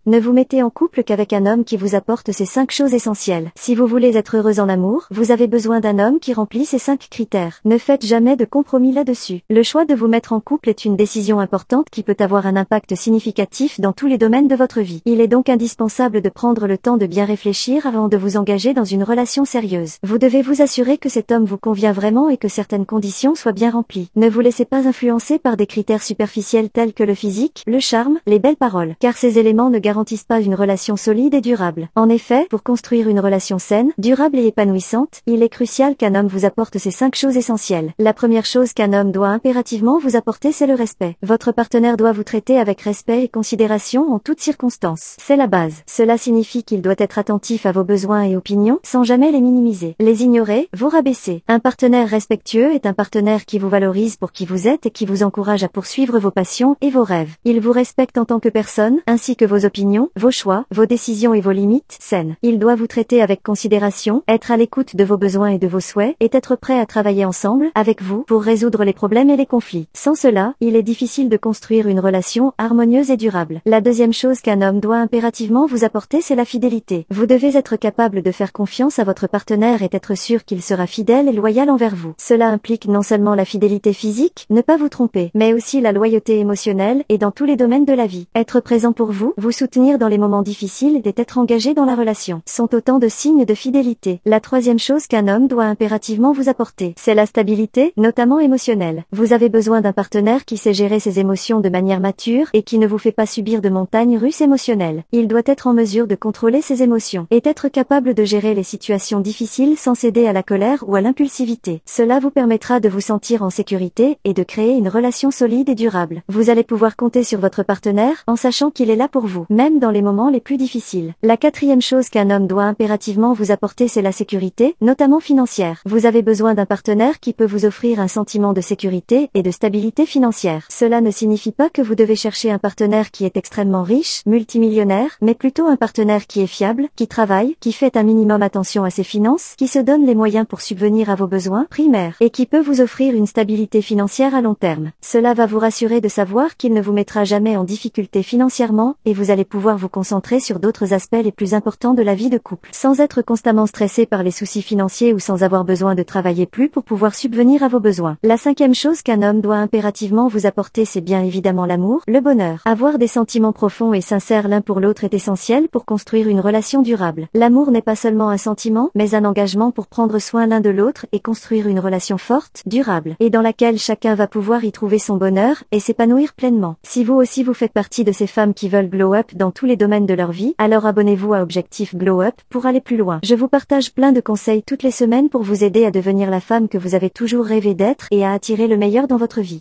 Ne vous mettez en couple qu'avec un homme qui vous apporte ces 5 choses essentielles. Si vous voulez être heureuse en amour, vous avez besoin d'un homme qui remplit ces 5 critères. Ne faites jamais de compromis là-dessus. Le choix de vous mettre en couple est une décision importante qui peut avoir un impact significatif dans tous les domaines de votre vie. Il est donc indispensable de prendre le temps de bien réfléchir avant de vous engager dans une relation sérieuse. Vous devez vous assurer que cet homme vous convient vraiment et que certaines conditions soient bien remplies. Ne vous laissez pas influencer par des critères superficiels tels que le physique, le charme, les belles paroles, car ces éléments ne garantissent pas une relation solide et durable. En effet, pour construire une relation saine, durable et épanouissante, il est crucial qu'un homme vous apporte ces 5 choses essentielles. La première chose qu'un homme doit impérativement vous apporter, c'est le respect. Votre partenaire doit vous traiter avec respect et considération en toutes circonstances. C'est la base. Cela signifie qu'il doit être attentif à vos besoins et opinions, sans jamais les minimiser, les ignorer, vous rabaisser. Un partenaire respectueux est un partenaire qui vous valorise pour qui vous êtes et qui vous encourage à poursuivre vos passions et vos rêves. Il vous respecte en tant que personne, ainsi que vos opinions, vos choix, vos décisions et vos limites saines. Il doit vous traiter avec considération, être à l'écoute de vos besoins et de vos souhaits, et être prêt à travailler ensemble, avec vous, pour résoudre les problèmes et les conflits. Sans cela, il est difficile de construire une relation harmonieuse et durable. La deuxième chose qu'un homme doit impérativement vous apporter, c'est la fidélité. Vous devez être capable de faire confiance à votre partenaire et être sûr qu'il sera fidèle et loyal envers vous. Cela implique non seulement la fidélité physique, ne pas vous tromper, mais aussi la loyauté émotionnelle et dans tous les domaines de la vie. Être présent pour vous, vous soutenir dans les moments difficiles et être engagé dans la relation sont autant de signes de fidélité. La troisième chose qu'un homme doit impérativement vous apporter, c'est la stabilité, notamment émotionnelle. Vous avez besoin d'un partenaire qui sait gérer ses émotions de manière mature et qui ne vous fait pas subir de montagnes russes émotionnelles. Il doit être en mesure de contrôler ses émotions et être capable de gérer les situations difficiles sans céder à la colère ou à l'impulsivité. Cela vous permettra de vous sentir en sécurité et de créer une relation solide et durable. Vous allez pouvoir compter sur votre partenaire en sachant qu'il est là pour vous, même dans les moments les plus difficiles. La quatrième chose qu'un homme doit impérativement vous apporter, c'est la sécurité, notamment financière. Vous avez besoin d'un partenaire qui peut vous offrir un sentiment de sécurité et de stabilité financière. Cela ne signifie pas que vous devez chercher un partenaire qui est extrêmement riche, multimillionnaire, mais plutôt un partenaire qui est fiable, qui travaille, qui fait un minimum attention à ses finances, qui se donne les moyens pour subvenir à vos besoins primaires et qui peut vous offrir une stabilité financière à long terme. Cela va vous rassurer de savoir qu'il ne vous mettra jamais en difficulté financièrement et vous allez pouvoir vous concentrer sur d'autres aspects les plus importants de la vie de couple, sans être constamment stressé par les soucis financiers ou sans avoir besoin de travailler plus pour pouvoir subvenir à vos besoins. La cinquième chose qu'un homme doit impérativement vous apporter, c'est bien évidemment l'amour, le bonheur. Avoir des sentiments profonds et sincères l'un pour l'autre est essentiel pour construire une relation durable. L'amour n'est pas seulement un sentiment, mais un engagement pour prendre soin l'un de l'autre et construire une relation forte, durable, et dans laquelle chacun va pouvoir y trouver son bonheur et s'épanouir pleinement. Si vous aussi vous faites partie de ces femmes qui veulent glow up dans tous les domaines de leur vie, alors abonnez-vous à Objectif Glow Up pour aller plus loin. Je vous partage plein de conseils toutes les semaines pour vous aider à devenir la femme que vous avez toujours rêvé d'être et à attirer le meilleur dans votre vie.